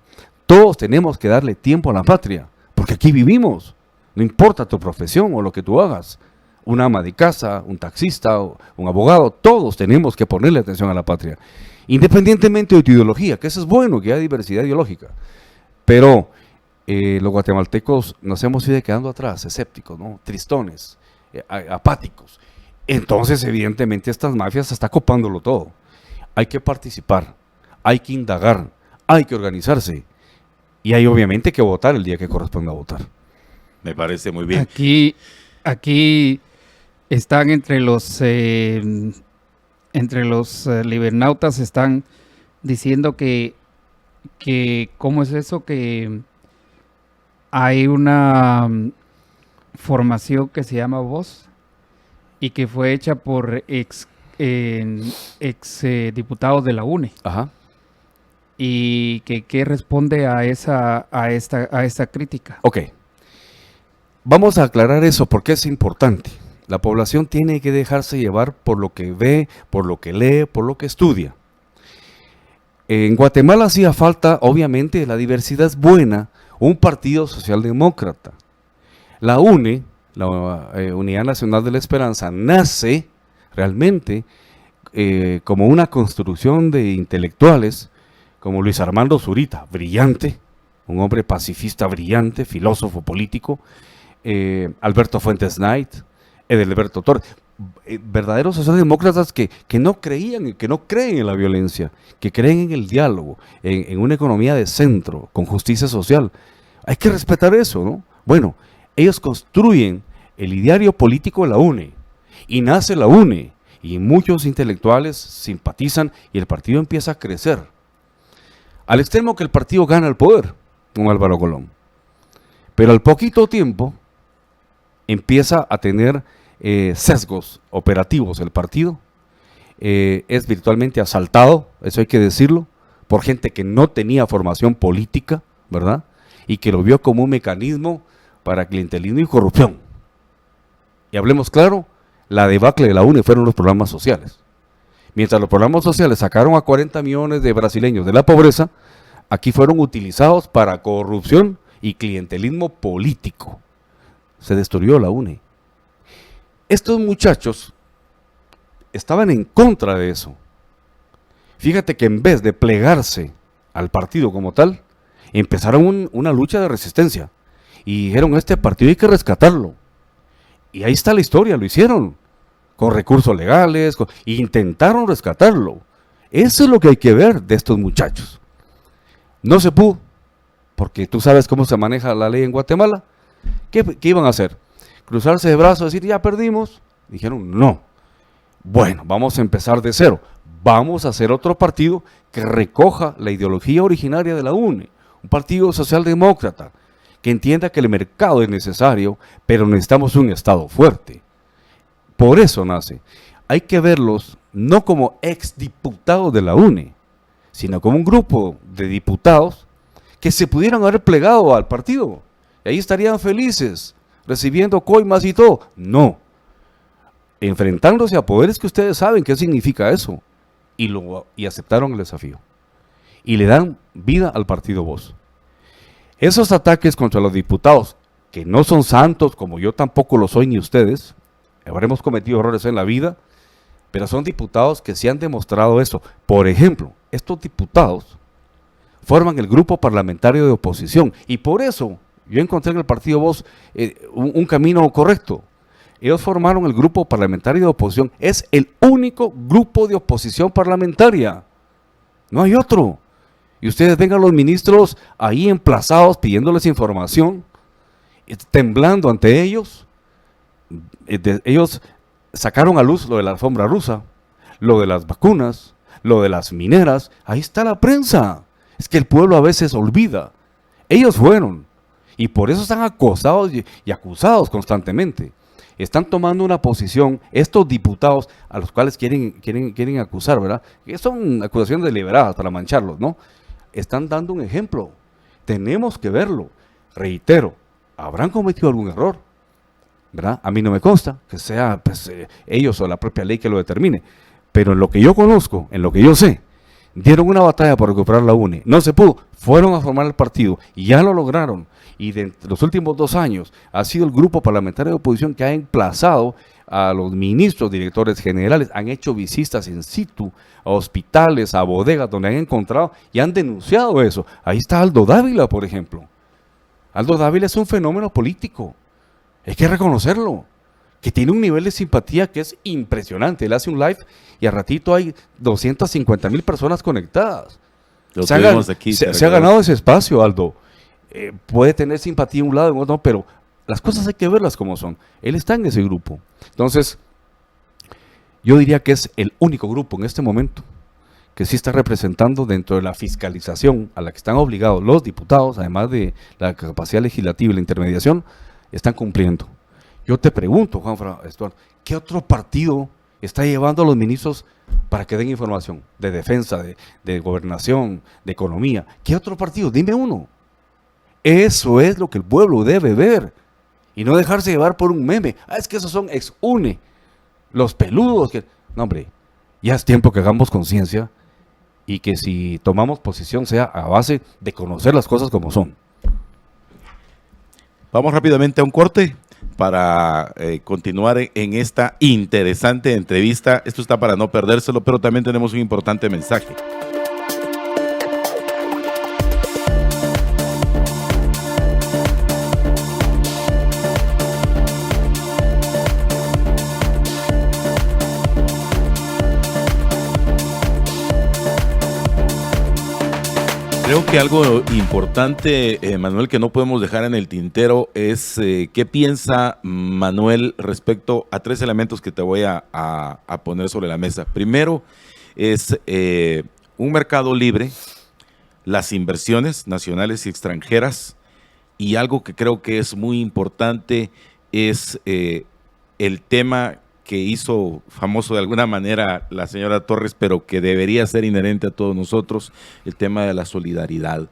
Todos tenemos que darle tiempo a la patria, porque aquí vivimos. No importa tu profesión o lo que tú hagas. Un ama de casa, un taxista, un abogado, todos tenemos que ponerle atención a la patria, independientemente de tu ideología, que eso es bueno, que haya diversidad ideológica. Pero los guatemaltecos nos hemos ido quedando atrás, escépticos, ¿no? Tristones, apáticos. Entonces, evidentemente, estas mafias están copándolo todo. Hay que participar, hay que indagar, hay que organizarse y hay obviamente que votar el día que corresponda votar. Me parece muy bien. Aquí están entre los libernautas, están diciendo que ¿cómo es eso? Que hay una formación que se llama Voz y que fue hecha por ex diputados de la UNE. Ajá. Y que responde a esta crítica. Ok. Vamos a aclarar eso porque es importante. La población tiene que dejarse llevar por lo que ve, por lo que lee, por lo que estudia. En Guatemala hacía falta, obviamente, la diversidad es buena, un partido socialdemócrata. La UNE, la Unidad Nacional de la Esperanza, nace realmente como una construcción de intelectuales como Luis Armando Zurita, brillante, un hombre pacifista brillante, filósofo político, Alberto Fuentes Knight, Edelberto Torres, verdaderos socialdemócratas que no creían y que no creen en la violencia, que creen en el diálogo, en una economía de centro, con justicia social. Hay que respetar eso, ¿no? Bueno, ellos construyen el ideario político de la UNE, y nace la UNE, y muchos intelectuales simpatizan, y el partido empieza a crecer, al extremo que el partido gana el poder, con Álvaro Colón. Pero al poquito tiempo, empieza a tener sesgos operativos el partido, es virtualmente asaltado, eso hay que decirlo, por gente que no tenía formación política, ¿verdad? Y que lo vio como un mecanismo para clientelismo y corrupción. Y hablemos claro, la debacle de la UNE fueron los programas sociales. Mientras los programas sociales sacaron a 40 millones de brasileños de la pobreza, aquí fueron utilizados para corrupción y clientelismo político. Se destruyó la UNE. Estos muchachos estaban en contra de eso. Fíjate que en vez de plegarse al partido como tal, empezaron una lucha de resistencia. Y dijeron, este partido hay que rescatarlo. Y ahí está la historia, lo hicieron. Con recursos legales, intentaron rescatarlo. Eso es lo que hay que ver de estos muchachos. No se pudo, porque tú sabes cómo se maneja la ley en Guatemala. ¿Qué iban a hacer? ¿Cruzarse de brazos y decir, ya perdimos? Dijeron, no. Bueno, vamos a empezar de cero. Vamos a hacer otro partido que recoja la ideología originaria de la UNE. Un partido socialdemócrata que entienda que el mercado es necesario, pero necesitamos un Estado fuerte. Por eso nace. Hay que verlos no como exdiputados de la UNE, sino como un grupo de diputados que se pudieran haber plegado al partido. Y ahí estarían felices, recibiendo coimas y todo. No. Enfrentándose a poderes que ustedes saben qué significa eso. Y aceptaron el desafío. Y le dan vida al partido Voz. Esos ataques contra los diputados, que no son santos, como yo tampoco lo soy ni ustedes, habremos cometido errores en la vida, pero son diputados que sí han demostrado eso. Por ejemplo, estos diputados forman el grupo parlamentario de oposición, y por eso yo encontré en el partido Voz un camino correcto. Ellos formaron el grupo parlamentario de oposición. Es el único grupo de oposición parlamentaria. No hay otro. Y ustedes ven a los ministros ahí emplazados pidiéndoles información, temblando ante ellos. Ellos sacaron a luz lo de la alfombra rusa, lo de las vacunas, lo de las mineras. Ahí está la prensa. Es que el pueblo a veces olvida. Ellos fueron. Y por eso están acosados y acusados constantemente. Están tomando una posición, estos diputados a los cuales quieren acusar, ¿verdad? Que son acusaciones deliberadas para mancharlos, ¿no? Están dando un ejemplo. Tenemos que verlo. Reitero, ¿habrán cometido algún error? ¿Verdad? A mí no me consta que sea pues, ellos o la propia ley que lo determine. Pero en lo que yo conozco, en lo que yo sé, dieron una batalla por recuperar la UNE. No se pudo. Fueron a formar el partido y ya lo lograron. Y de los últimos 2 años ha sido el grupo parlamentario de oposición que ha emplazado a los ministros, directores generales, han hecho visitas in situ a hospitales, a bodegas donde han encontrado y han denunciado eso. Ahí está Aldo Dávila, por ejemplo. Aldo Dávila es un fenómeno político. Hay que reconocerlo. Que tiene un nivel de simpatía que es impresionante. Él hace un live y a ratito hay 250,000 personas conectadas. Se ha ganado ese espacio, Aldo. Puede tener simpatía en un lado y en otro, pero las cosas hay que verlas como son. Él está en ese grupo. Entonces, yo diría que es el único grupo en este momento que sí está representando dentro de la fiscalización a la que están obligados los diputados, además de la capacidad legislativa y la intermediación, están cumpliendo. Yo te pregunto, Juanfra Estuardo, ¿qué otro partido está llevando a los ministros para que den información de defensa, de gobernación, de economía? ¿Qué otro partido? Dime uno. Eso es lo que el pueblo debe ver y no dejarse llevar por un meme. Es que esos son ex-UNE, los peludos. No, hombre, ya es tiempo que hagamos conciencia y que si tomamos posición sea a base de conocer las cosas como son. Vamos rápidamente a un corte para continuar en esta interesante entrevista. Esto está para no perdérselo, pero también tenemos un importante mensaje. Creo que algo importante, Manuel, que no podemos dejar en el tintero es qué piensa Manuel respecto a 3 elementos que te voy a poner sobre la mesa. Primero es un mercado libre, las inversiones nacionales y extranjeras, y algo que creo que es muy importante es el tema que hizo famoso de alguna manera la señora Torres, pero que debería ser inherente a todos nosotros, el tema de la solidaridad.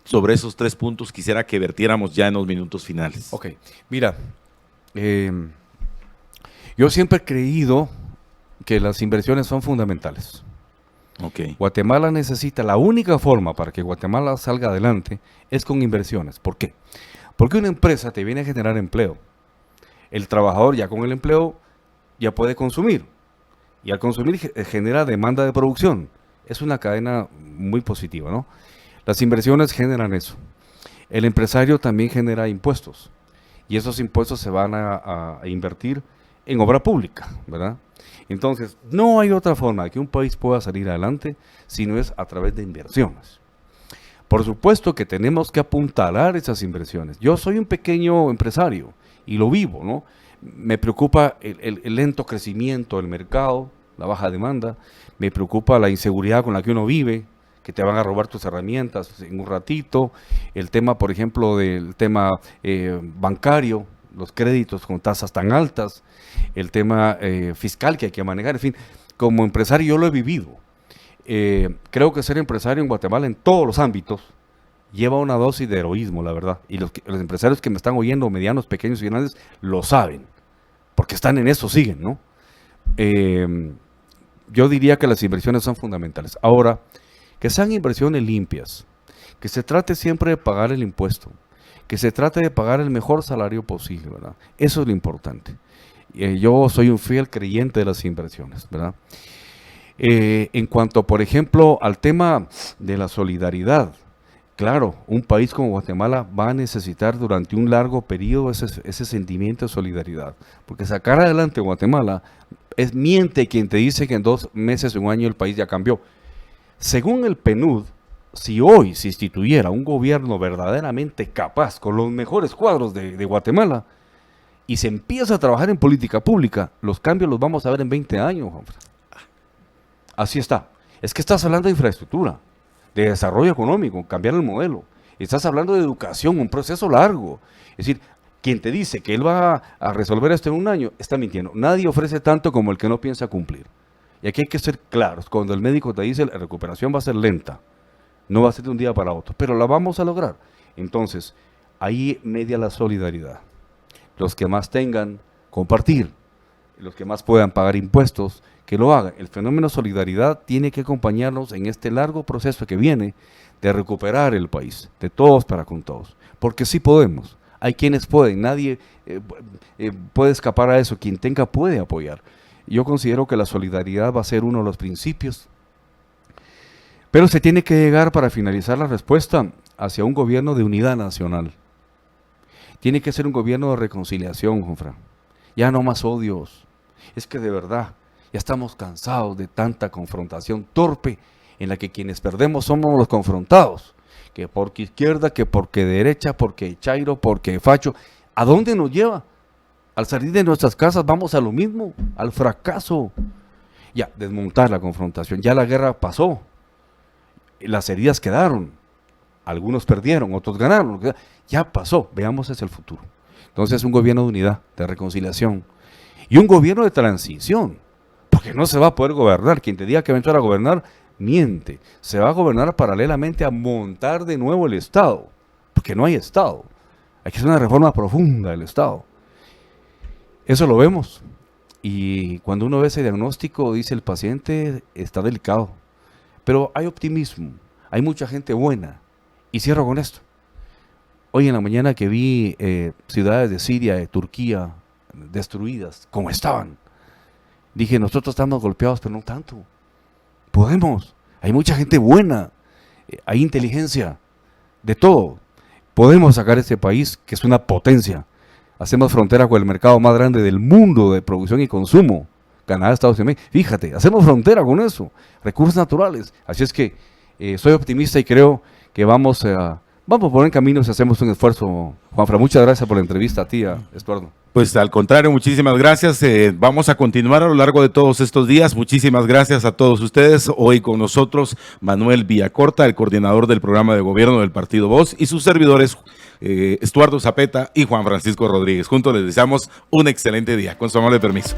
Sobre esos 3 puntos quisiera que vertiéramos ya en los minutos finales. Ok, mira, yo siempre he creído porque las inversiones son fundamentales. Ok. Guatemala necesita, la única forma para que Guatemala salga adelante es con inversiones. ¿Por qué? Porque una empresa te viene a generar empleo. El trabajador ya con el empleo ya puede consumir. Y al consumir genera demanda de producción. Es una cadena muy positiva, ¿no? Las inversiones generan eso. El empresario también genera impuestos. Y esos impuestos se van a invertir en obra pública, ¿verdad? Entonces, no hay otra forma de que un país pueda salir adelante si no es a través de inversiones. Por supuesto que tenemos que apuntalar esas inversiones. Yo soy un pequeño empresario y lo vivo, ¿no? Me preocupa el lento crecimiento del mercado, la baja demanda, me preocupa la inseguridad con la que uno vive, que te van a robar tus herramientas en un ratito, el tema, por ejemplo, del tema bancario, los créditos con tasas tan altas, el tema fiscal que hay que manejar, en fin, como empresario yo lo he vivido. Creo que ser empresario en Guatemala en todos los ámbitos lleva una dosis de heroísmo, la verdad, y los empresarios que me están oyendo, medianos, pequeños y grandes, lo saben, porque están en eso, siguen, ¿no? Yo diría que las inversiones son fundamentales. Ahora, que sean inversiones limpias, que se trate siempre de pagar el impuesto, que se trate de pagar el mejor salario posible, ¿verdad? Eso es lo importante. Yo soy un fiel creyente de las inversiones, ¿verdad? En cuanto, por ejemplo, al tema de la solidaridad, claro, un país como Guatemala va a necesitar durante un largo periodo ese sentimiento de solidaridad, porque sacar adelante Guatemala miente quien te dice que en 2 meses o un año el país ya cambió. Según el PNUD, si hoy se instituyera un gobierno verdaderamente capaz, con los mejores cuadros de Guatemala, y se empieza a trabajar en política pública, los cambios los vamos a ver en 20 años, hombre. Así está. Es que estás hablando de infraestructura, de desarrollo económico, cambiar el modelo. Estás hablando de educación, un proceso largo. Es decir, quien te dice que él va a resolver esto en un año, está mintiendo. Nadie ofrece tanto como el que no piensa cumplir. Y aquí hay que ser claros. Cuando el médico te dice la recuperación va a ser lenta, no va a ser de un día para otro, pero la vamos a lograr. Entonces, ahí media la solidaridad. Los que más tengan, compartir. Los que más puedan pagar impuestos, que lo hagan. El fenómeno solidaridad tiene que acompañarnos en este largo proceso que viene de recuperar el país, de todos para con todos. Porque sí podemos. Hay quienes pueden, nadie puede escapar a eso. Quien tenga puede apoyar. Yo considero que la solidaridad va a ser uno de los principios. Pero se tiene que llegar, para finalizar la respuesta, hacia un gobierno de unidad nacional. Tiene que ser un gobierno de reconciliación, Jonfran. Ya no más odios. Es que de verdad, ya estamos cansados de tanta confrontación torpe en la que quienes perdemos somos los confrontados. Que porque izquierda, que porque derecha, porque chairo, porque facho. ¿A dónde nos lleva? Al salir de nuestras casas vamos a lo mismo, al fracaso. Ya, desmontar la confrontación. Ya la guerra pasó. Las heridas quedaron. Algunos perdieron, otros ganaron. Ya pasó. Veamos hacia el futuro. Entonces, un gobierno de unidad, de reconciliación. Y un gobierno de transición. Porque no se va a poder gobernar. Quien te diga que va a entrar a gobernar, miente. Se va a gobernar paralelamente a montar de nuevo el Estado. Porque no hay Estado. Hay que hacer una reforma profunda del Estado. Eso lo vemos. Y cuando uno ve ese diagnóstico, dice el paciente está delicado. Pero hay optimismo. Hay mucha gente buena. Y cierro con esto. Hoy en la mañana que vi ciudades de Siria, de Turquía, destruidas, como estaban, dije, nosotros estamos golpeados, pero no tanto. Podemos. Hay mucha gente buena. Hay inteligencia. De todo. Podemos sacar este país, que es una potencia. Hacemos frontera con el mercado más grande del mundo de producción y consumo. Canadá, Estados Unidos. Fíjate, hacemos frontera con eso. Recursos naturales. Así es que soy optimista y creo que vamos a poner en camino si hacemos un esfuerzo. Juanfra, muchas gracias por la entrevista a ti, Estuardo. Pues al contrario, muchísimas gracias. Vamos a continuar a lo largo de todos estos días. Muchísimas gracias a todos ustedes. Hoy con nosotros Manuel Villacorta, el coordinador del programa de gobierno del Partido Voz, y sus servidores Estuardo Zapeta y Juan Francisco Rodríguez. Juntos les deseamos un excelente día. Con su amable permiso.